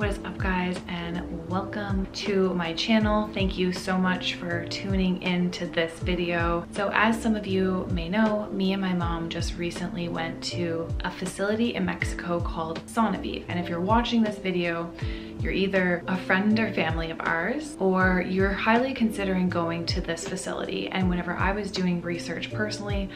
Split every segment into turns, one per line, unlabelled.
What is up, guys, and welcome to my channel. Thank you so much for tuning into this video. So as some of you may know, me and my mom just recently went to a facility in Mexico called Sanoviv. And if you're watching this video, you're either a friend or family of ours, or you're highly considering going to this facility. And whenever I was doing research personally,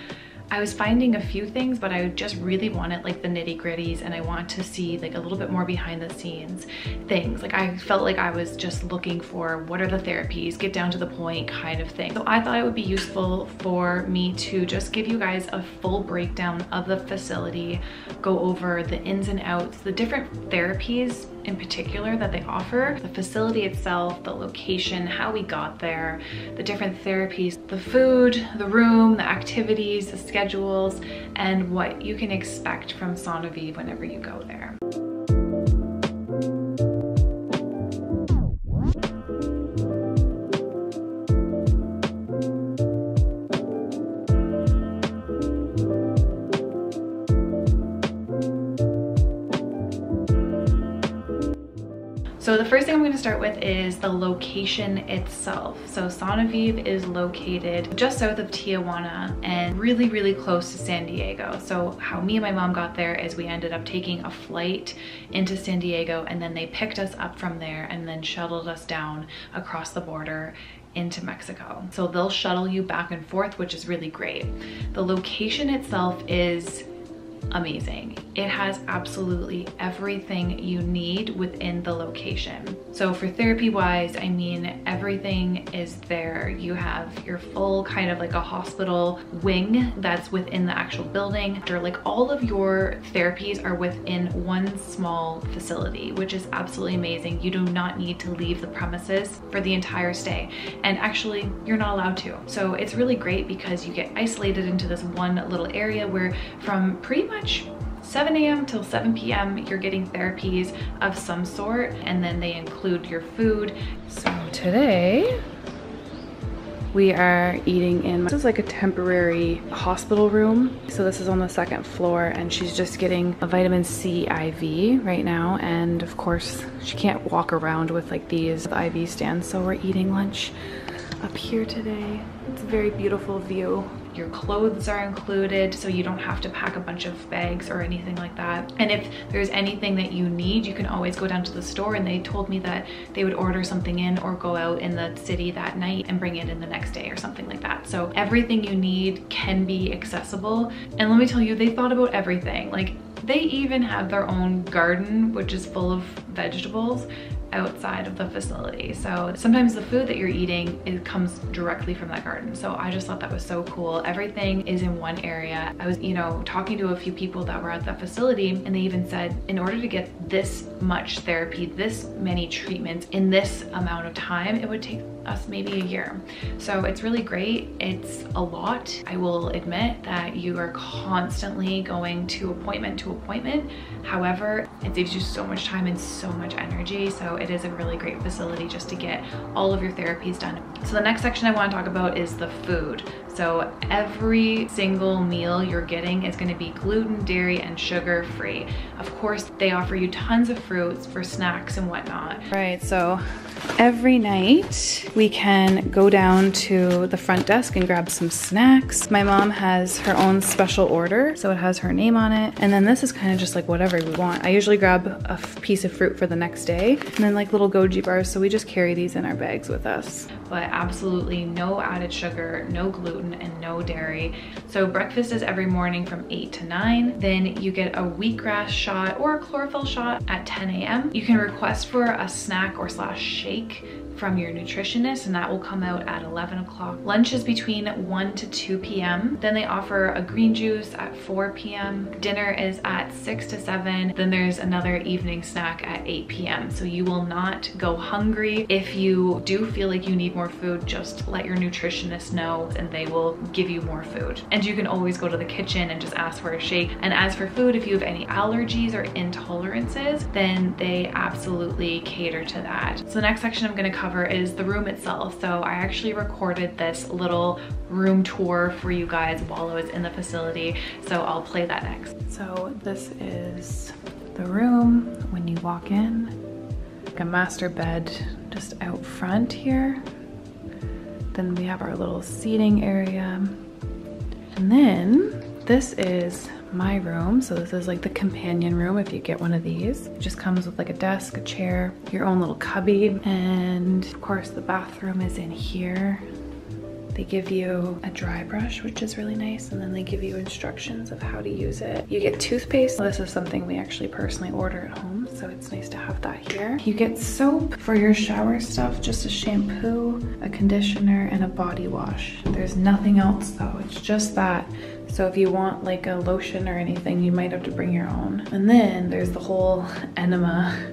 I was finding a few things, but I just really wanted like the nitty gritties, and I want to see like a little bit more behind the scenes things. Like I felt like I was just looking for what are the therapies, get down to the point kind of thing. So I thought it would be useful for me to just give you guys a full breakdown of the facility, go over the ins and outs, the different therapies in particular that they offer, the facility itself, the location, how we got there, the different therapies, the food, the room, the activities, the schedules, and what you can expect from Sanoviv whenever you go there. So the first thing I'm going to start with is the location itself. So Sanoviv is located just south of Tijuana and really close to San Diego. So how me and my mom got there is we ended up taking a flight into San Diego, and then they picked us up from there and then shuttled us down across the border into Mexico. So they'll shuttle you back and forth, which is really great. The location itself is amazing. It has absolutely everything you need within the location. So for therapy wise, I mean, everything is there. You have your full kind of like a hospital wing that's within the actual building. Like all of your therapies are within one small facility, which is absolutely amazing. You do not need to leave the premises for the entire stay. And actually, you're not allowed to. So it's really great because you get isolated into this one little area where from pretty much 7 a.m. till 7 p.m. you're getting therapies of some sort, and then they include your food. So today we are eating in, this is like a temporary hospital room. So this is on the second floor, and she's just getting a vitamin C IV right now. And of course she can't walk around with like these IV stands. So we're eating lunch up here today. It's a very beautiful view. Your clothes are included, so you don't have to pack a bunch of bags or anything like that. And if there's anything that you need, you can always go down to the store, and they told me that they would order something in or go out in the city that night and bring it in the next day or something like that. So everything you need can be accessible. And let me tell you, they thought about everything. Like they even have their own garden, which is full of vegetables outside of the facility. So sometimes the food that you're eating, it comes directly from that garden. So I just thought that was so cool. Everything is in one area. I was, talking to a few people that were at that facility, and they even said, in order to get this much therapy, this many treatments in this amount of time, it would take us maybe a year. So it's really great. It's a lot. I will admit that you are constantly going to appointment to appointment. However, it saves you so much time and so much energy. So it is a really great facility just to get all of your therapies done. So the next section I want to talk about is the food. So every single meal you're getting is going to be gluten, dairy, and sugar free. Of course, they offer you tons of fruits for snacks and whatnot. Right, so every night we can go down to the front desk and grab some snacks. My mom has her own special order, so it has her name on it. And then this is kind of just like whatever we want. I usually grab a piece of fruit for the next day, and then like little goji bars, so we just carry these in our bags with us. But absolutely no added sugar, no gluten, and no dairy. So breakfast is every morning from 8 to 9. Then you get a wheatgrass shot or a chlorophyll shot at 10 a.m. You can request for a snack or / shake from your nutritionist, and that will come out at 11 o'clock. Lunch is between 1 to 2 p.m. Then they offer a green juice at 4 p.m. Dinner is at 6 to 7. Then there's another evening snack at 8 p.m. So you will not go hungry. If you do feel like you need more food, just let your nutritionist know and they will give you more food. And you can always go to the kitchen and just ask for a shake. And as for food, if you have any allergies or intolerances, then they absolutely cater to that. So the next section I'm going to cover is the room itself. So I actually recorded this little room tour for you guys while I was in the facility, so I'll play that next. So this is the room when you walk in. a master bed just out front here. Then we have our little seating area. And then this is my room. So this is like the companion room if you get one of these. It just comes with like a desk, a chair, your own little cubby. And of course the bathroom is in here. They give you a dry brush, which is really nice, and then they give you instructions of how to use it. You get toothpaste. This is something we actually personally order at home, so it's nice to have that here. You get soap for your shower stuff, just a shampoo, a conditioner, and a body wash. There's nothing else though, it's just that. So if you want like a lotion or anything, you might have to bring your own. And then there's the whole enema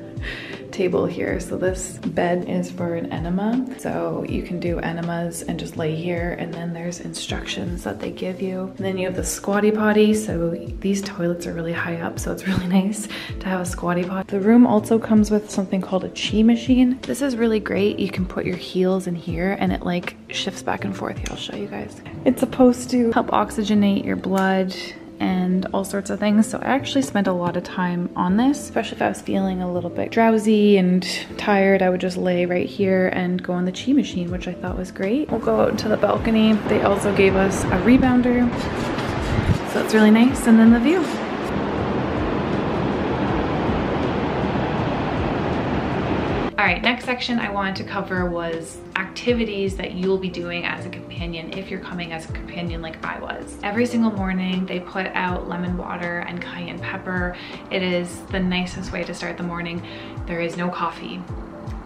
table here. So this bed is for an enema. So you can do enemas and just lay here, and then there's instructions that they give you. And then you have the squatty potty. So these toilets are really high up, so it's really nice to have a squatty potty. The room also comes with something called a chi machine. This is really great. You can put your heels in here and it like shifts back and forth. Here, I'll show you guys. It's supposed to help oxygenate your blood and all sorts of things. So I actually spent a lot of time on this, especially if I was feeling a little bit drowsy and tired. I would just lay right here and go on the chi machine, which I thought was great. We'll go out into the balcony. They also gave us a rebounder, so it's really nice. And then the view. All right, next section I wanted to cover was activities that you'll be doing as a companion if you're coming as a companion like I was. Every single morning they put out lemon water and cayenne pepper. It is the nicest way to start the morning. There is no coffee.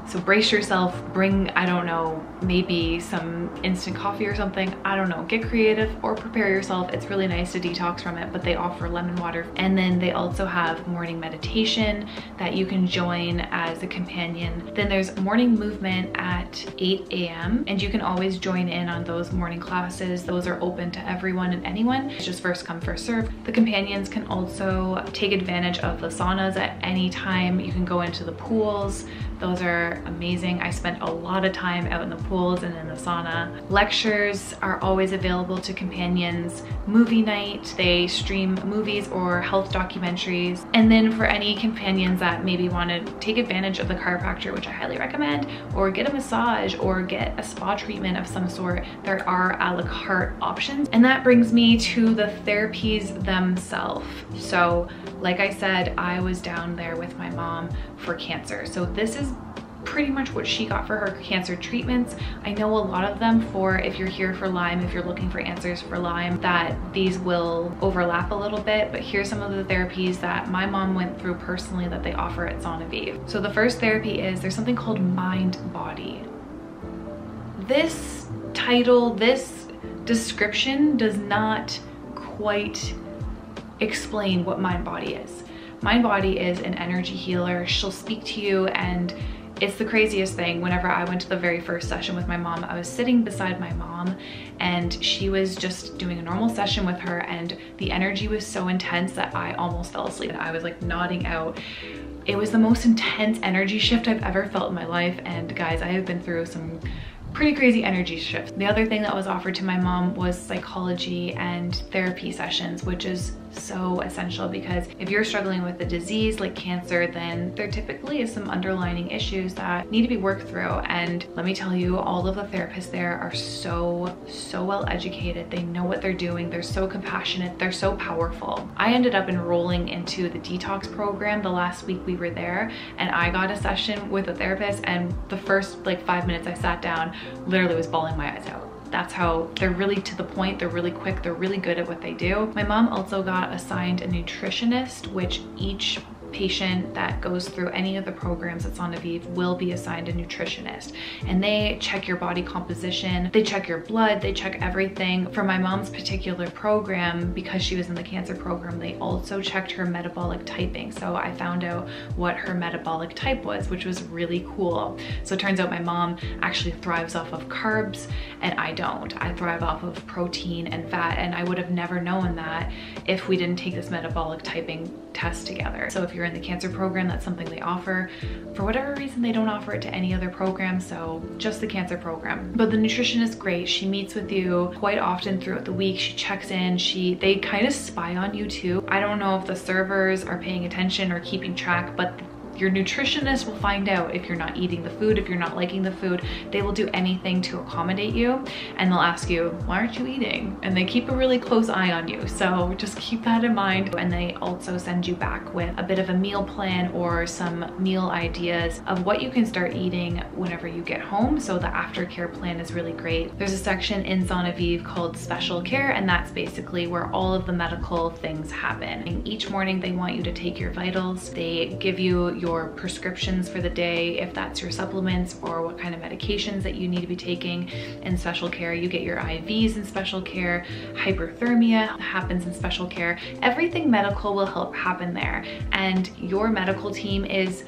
So brace yourself, bring, I don't know, maybe some instant coffee or something. I don't know, get creative or prepare yourself. It's really nice to detox from it, but they offer lemon water. And then they also have morning meditation that you can join as a companion. Then there's morning movement at 8 a.m. and you can always join in on those morning classes. Those are open to everyone and anyone. It's just first come, first serve. The companions can also take advantage of the saunas at any time. You can go into the pools. Those are amazing. I spent a lot of time out in the pools and in the sauna. Lectures are always available to companions. Movie night, they stream movies or health documentaries. And then for any companions that maybe want to take advantage of the chiropractor, which I highly recommend, or get a massage or get a spa treatment of some sort, there are a la carte options. And that brings me to the therapies themselves. So like I said, I was down there with my mom for cancer. So this is pretty much what she got for her cancer treatments. I know a lot of them for if you're here for Lyme, if you're looking for answers for Lyme, that these will overlap a little bit, but here's some of the therapies that my mom went through personally that they offer at Sanoviv. So the first therapy is, there's something called mind body. This title, this description does not quite explain what mind body is. Mind body is an energy healer. She'll speak to you, and it's the craziest thing. Whenever I went to the very first session with my mom, I was sitting beside my mom and she was just doing a normal session with her, and the energy was so intense that I almost fell asleep. I was like nodding out. It was the most intense energy shift I've ever felt in my life, and guys, I have been through some pretty crazy energy shifts. The other thing that was offered to my mom was psychology and therapy sessions, which is so essential because if you're struggling with a disease like cancer, then there typically is some underlying issues that need to be worked through. And let me tell you, all of the therapists there are so well educated. They know what they're doing. They're so compassionate. They're so powerful. I ended up enrolling into the detox program the last week we were there, and I got a session with a therapist, and the first like 5 minutes I sat down, literally was bawling my eyes out. That's how they're really to the point. They're really quick. They're really good at what they do. My mom also got assigned a nutritionist, which each patient that goes through any of the programs at Sanoviv will be assigned a nutritionist, and they check your body composition, they check your blood, they check everything. For my mom's particular program, because she was in the cancer program, they also checked her metabolic typing. So I found out what her metabolic type was, which was really cool. So it turns out my mom actually thrives off of carbs and I don't. I thrive off of protein and fat, and I would have never known that if we didn't take this metabolic typing test together. So if you're in the cancer program, that's something they offer. For whatever reason, they don't offer it to any other program, so just the cancer program. But the nutritionist is great. She meets with you quite often throughout the week. She checks in. They kind of spy on you too. I don't know if the servers are paying attention or keeping track, but Your nutritionist will find out if you're not eating the food, if you're not liking the food. They will do anything to accommodate you, and they'll ask you, why aren't you eating? And they keep a really close eye on you. So just keep that in mind. And they also send you back with a bit of a meal plan or some meal ideas of what you can start eating whenever you get home. So the aftercare plan is really great. There's a section in Sanoviv called special care, and that's basically where all of the medical things happen. And each morning they want you to take your vitals. They give you your prescriptions for the day, if that's your supplements or what kind of medications that you need to be taking in special care. You get your IVs in special care. Hyperthermia happens in special care. Everything medical will help happen there. And your medical team is,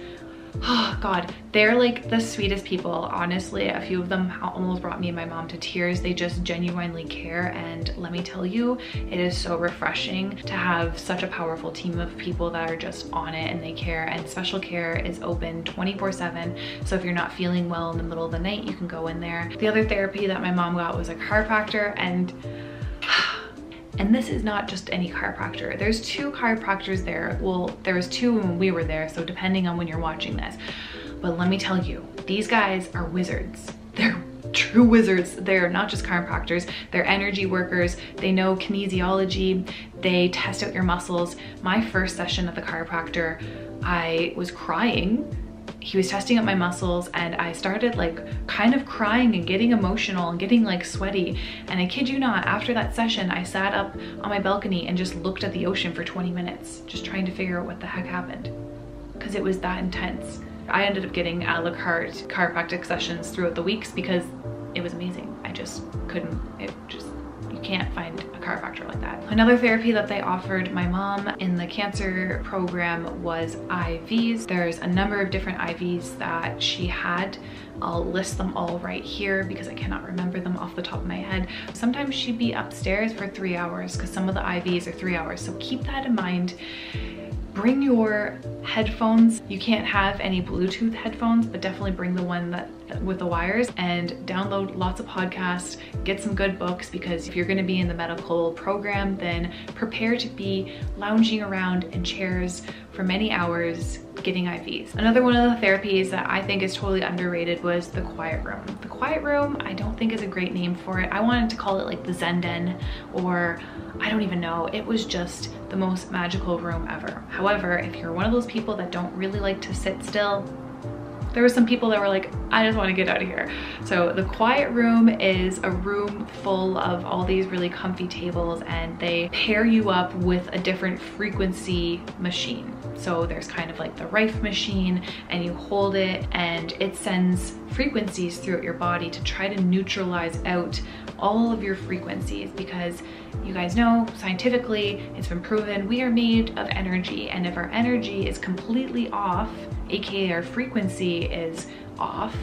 oh God, they're like the sweetest people. Honestly, a few of them almost brought me and my mom to tears. They just genuinely care. And let me tell you, it is so refreshing to have such a powerful team of people that are just on it and they care. And special care is open 24/7. So if you're not feeling well in the middle of the night, you can go in there. The other therapy that my mom got was a chiropractor, and this is not just any chiropractor. There's 2 chiropractors there. Well, there was 2 when we were there, so depending on when you're watching this. But let me tell you, these guys are wizards. They're true wizards. They're not just chiropractors, they're energy workers. They know kinesiology. They test out your muscles. My first session at the chiropractor, I was crying. He was testing out my muscles and I started like kind of crying and getting emotional and getting like sweaty. And I kid you not, after that session, I sat up on my balcony and just looked at the ocean for 20 minutes, just trying to figure out what the heck happened, because it was that intense. I ended up getting a la carte chiropractic sessions throughout the weeks because it was amazing. I just couldn't, you can't find a chiropractor like that. Another therapy that they offered my mom in the cancer program was IVs. There's a number of different IVs that she had. I'll list them all right here because I cannot remember them off the top of my head. Sometimes she'd be upstairs for 3 hours because some of the IVs are 3 hours. So keep that in mind. Bring your headphones. You can't have any Bluetooth headphones, but definitely bring the one that with the wires, and download lots of podcasts, get some good books, because if you're going to be in the medical program, then prepare to be lounging around in chairs for many hours getting IVs. Another one of the therapies that I think is totally underrated was the quiet room. The quiet room, I don't think is a great name for it. I wanted to call it like the Zen Den, or I don't even know. It was just the most magical room ever. However, if you're one of those people that don't really like to sit still, there were some people that were like, I just want to get out of here. So the quiet room is a room full of all these really comfy tables, and they pair you up with a different frequency machine. So there's kind of like the Rife machine, and you hold it and it sends frequencies throughout your body to try to neutralize out all of your frequencies, because you guys know scientifically it's been proven we are made of energy, and if our energy is completely off, aka our frequency is off,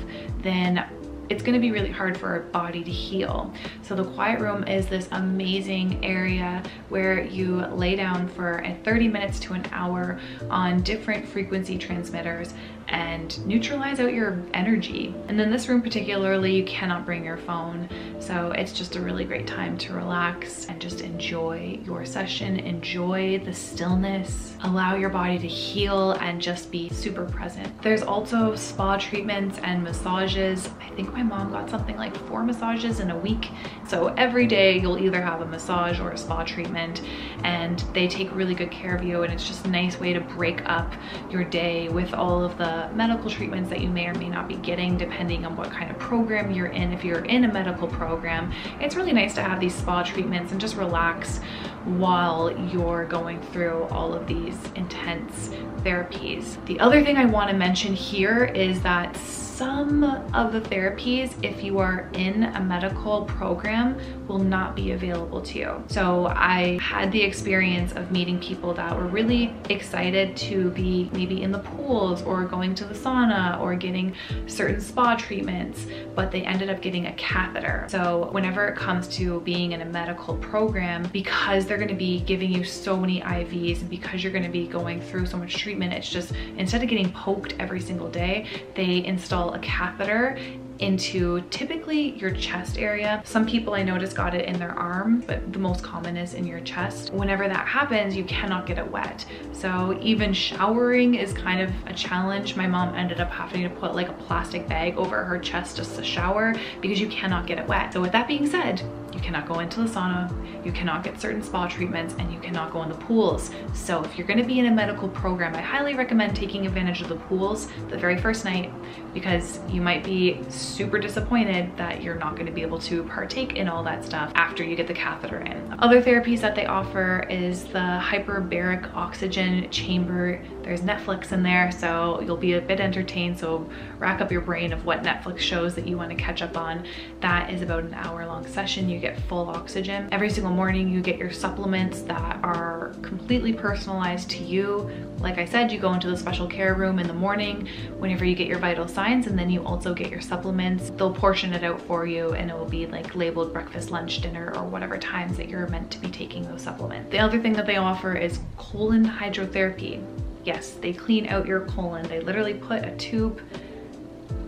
then it's going to be really hard for our body to heal. So the quiet room is this amazing area where you lay down for 30 minutes to an hour on different frequency transmitters and neutralize out your energy. And then this room particularly, you cannot bring your phone. So it's just a really great time to relax and just enjoy your session, enjoy the stillness, allow your body to heal and just be super present. There's also spa treatments and massages. I think my mom got something like 4 massages in a week. So every day you'll either have a massage or a spa treatment, and they take really good care of you, and it's just a nice way to break up your day with all of the medical treatments that you may or may not be getting depending on what kind of program you're in. If you're in a medical program, it's really nice to have these spa treatments and just relax while you're going through all of these intense therapies. The other thing I want to mention here is that some of the therapies, if you are in a medical program, will not be available to you. So I had the experience of meeting people that were really excited to be maybe in the pools or going to the sauna or getting certain spa treatments, but they ended up getting a catheter. So whenever it comes to being in a medical program, because they're going to be giving you so many IVs and because you're going to be going through so much treatment, it's just, instead of getting poked every single day, they install a catheter into typically your chest area. Some people I noticed got it in their arm, but the most common is in your chest. Whenever that happens, you cannot get it wet. So even showering is kind of a challenge. My mom ended up having to put like a plastic bag over her chest just to shower because you cannot get it wet. So with that being said, you cannot go into the sauna, you cannot get certain spa treatments, and you cannot go in the pools. So if you're gonna be in a medical program, I highly recommend taking advantage of the pools the very first night, because you might be super disappointed that you're not gonna be able to partake in all that stuff after you get the catheter in. Other therapies that they offer is the hyperbaric oxygen chamber. There's Netflix in there, so you'll be a bit entertained, so rack up your brain of what Netflix shows that you wanna catch up on. That is about an hour-long session. You get full oxygen. Every single morning you get your supplements that are completely personalized to you. Like I said, you go into the special care room in the morning whenever you get your vital signs, and then you also get your supplements. They'll portion it out for you, and it will be like labeled breakfast, lunch, dinner, or whatever times that you're meant to be taking those supplements. The other thing that they offer is colon hydrotherapy. Yes, they clean out your colon. They literally put a tube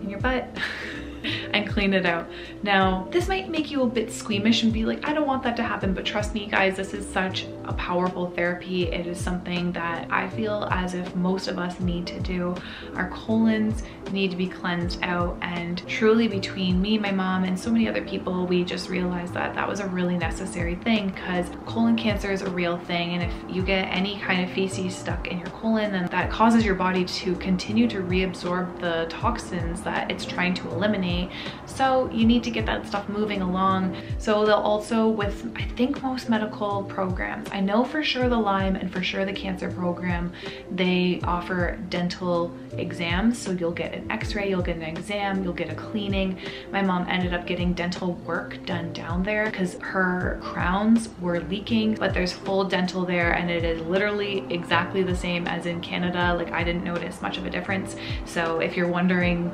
in your butt and clean it out. Now, this might make you a bit squeamish and be like, I don't want that to happen, but trust me guys, this is such a powerful therapy. It is something that I feel as if most of us need to do. Our colons need to be cleansed out, and truly between me, my mom, and so many other people, we just realized that that was a really necessary thing, because colon cancer is a real thing, and if you get any kind of feces stuck in your colon, then that causes your body to continue to reabsorb the toxins that it's trying to eliminate. So you need to get that stuff moving along. So they'll also, with I think most medical programs, I know for sure the Lyme and for sure the cancer program, they offer dental exams. So you'll get an x-ray, you'll get an exam, you'll get a cleaning. My mom ended up getting dental work done down there because her crowns were leaking, but there's full dental there, and it is literally exactly the same as in Canada. Like, I didn't notice much of a difference. So if you're wondering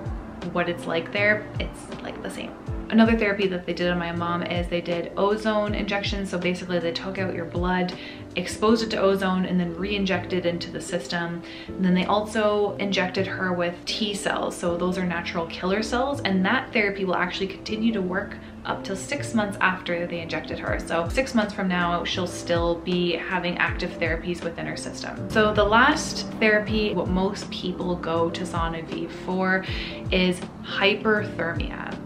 what it's like there, it's like the same. Another therapy that they did on my mom is they did ozone injections. So basically they took out your blood, exposed it to ozone, and then re-injected into the system. And then they also injected her with T cells. So those are natural killer cells, and that therapy will actually continue to work up till 6 months after they injected her. So 6 months from now, she'll still be having active therapies within her system. So the last therapy, what most people go to Sanoviv for, is hyperthermia.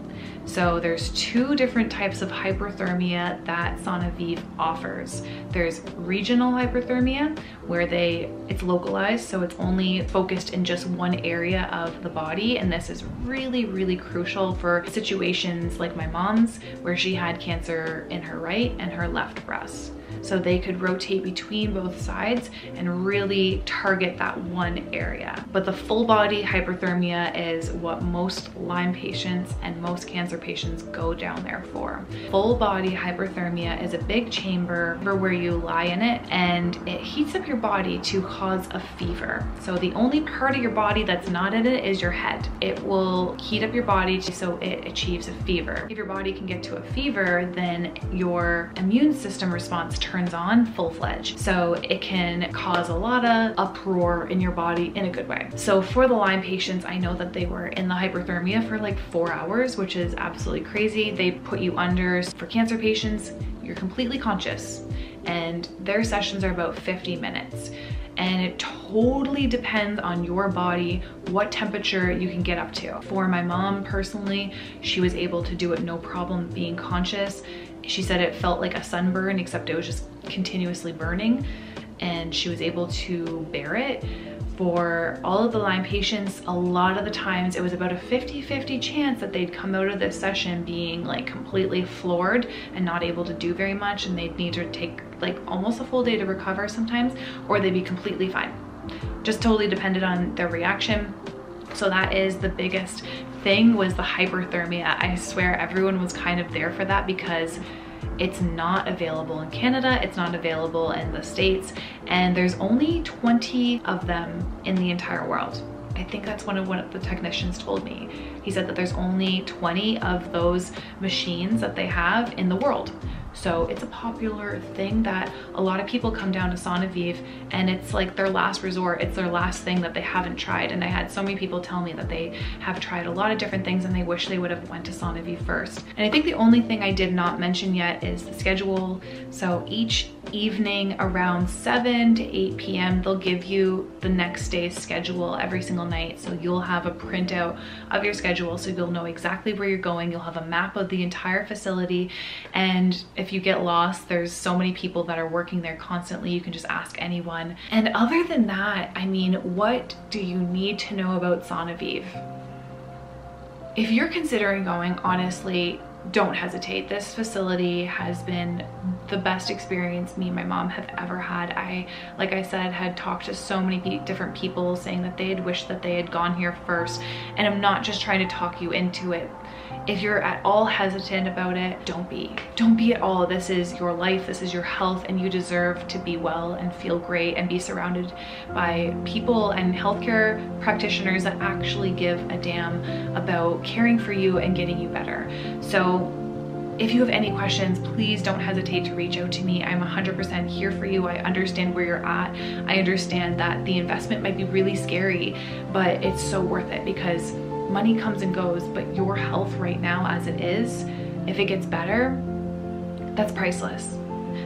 So there's two different types of hyperthermia that Sanoviv offers. There's regional hyperthermia, where it's localized, so it's only focused in just one area of the body. And this is really, really crucial for situations like my mom's, where she had cancer in her right and her left breast. So they could rotate between both sides and really target that one area. But the full body hyperthermia is what most Lyme patients and most cancer patients go down there for. Full body hyperthermia is a big chamber where you lie in it, and it heats up your body to cause a fever. So the only part of your body that's not in it is your head. It will heat up your body so it achieves a fever. If your body can get to a fever, then your immune system response turns on full-fledged. So it can cause a lot of uproar in your body in a good way. So for the Lyme patients, I know that they were in the hyperthermia for like 4 hours, which is absolutely crazy. They put you under. For cancer patients, you're completely conscious, and their sessions are about 50 minutes. And it totally depends on your body, what temperature you can get up to. For my mom personally, she was able to do it no problem being conscious. She said it felt like a sunburn, except it was just continuously burning, and she was able to bear it. For all of the Lyme patients, a lot of the times it was about a 50-50 chance that they'd come out of this session being like completely floored and not able to do very much, and they'd need to take like almost a full day to recover sometimes, or they'd be completely fine. Just totally depended on their reaction. So that is the biggest thing, was the hyperthermia. I swear everyone was kind of there for that, because it's not available in Canada, it's not available in the States, and there's only 20 of them in the entire world. I think that's what the technicians told me. He said that there's only 20 of those machines that they have in the world. So it's a popular thing that a lot of people come down to Sanoviv, and it's like their last resort. It's their last thing that they haven't tried. And I had so many people tell me that they have tried a lot of different things and they wish they would have went to Sanoviv first. And I think the only thing I did not mention yet is the schedule. So each evening around 7 to 8 p.m. they'll give you the next day's schedule every single night. So you'll have a printout of your schedule, so you'll know exactly where you're going. You'll have a map of the entire facility, and if you get lost, there's so many people that are working there constantly. You can just ask anyone. And other than that, I mean, what do you need to know about Sanoviv? If you're considering going, honestly, don't hesitate. This facility has been the best experience me and my mom have ever had. Like I said, had talked to so many different people saying that they had wished that they had gone here first. And I'm not just trying to talk you into it. If you're at all hesitant about it, don't be at all. This is your life, this is your health, and you deserve to be well and feel great and be surrounded by people and healthcare practitioners that actually give a damn about caring for you and getting you better. So if you have any questions, please don't hesitate to reach out to me. I'm 100% here for you. I understand where you're at. I understand that the investment might be really scary, but it's so worth it, because money comes and goes, but your health right now as it is, if it gets better, that's priceless.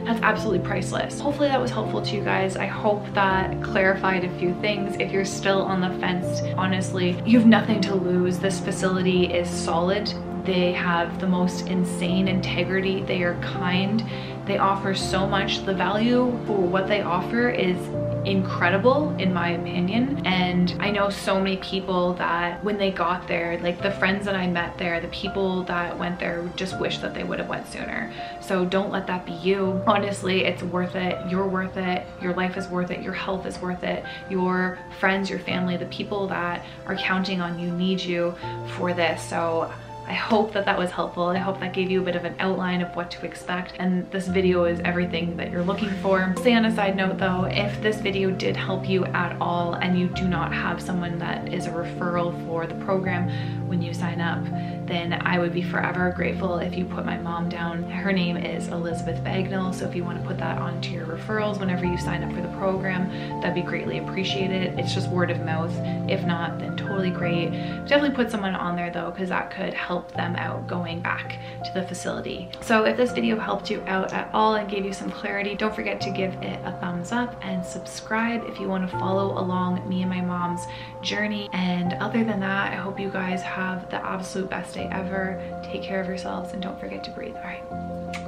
That's absolutely priceless. Hopefully that was helpful to you guys. I hope that clarified a few things. If you're still on the fence, honestly, you have nothing to lose. This facility is solid. They have the most insane integrity. They are kind. They offer so much. The value for what they offer is incredible in my opinion. And I know so many people that when they got there, like the friends that I met there, the people that went there just wish that they would have went sooner. So don't let that be you. Honestly, it's worth it. You're worth it. Your life is worth it. Your health is worth it. Your friends, your family, the people that are counting on you need you for this. So I hope that that was helpful. I hope that gave you a bit of an outline of what to expect, and this video is everything that you're looking for. Say on a side note though, if this video did help you at all and you do not have someone that is a referral for the program when you sign up, then I would be forever grateful if you put my mom down. Her name is Elizabeth Bagnall, so if you want to put that onto your referrals whenever you sign up for the program, that'd be greatly appreciated. It's just word of mouth. If not, then totally great. Definitely put someone on there though, because that could help them out going back to the facility. So if this video helped you out at all and gave you some clarity, don't forget to give it a thumbs up and subscribe if you want to follow along me and my mom's journey. And other than that, I hope you guys have the absolute best day ever. Take care of yourselves and don't forget to breathe. All right.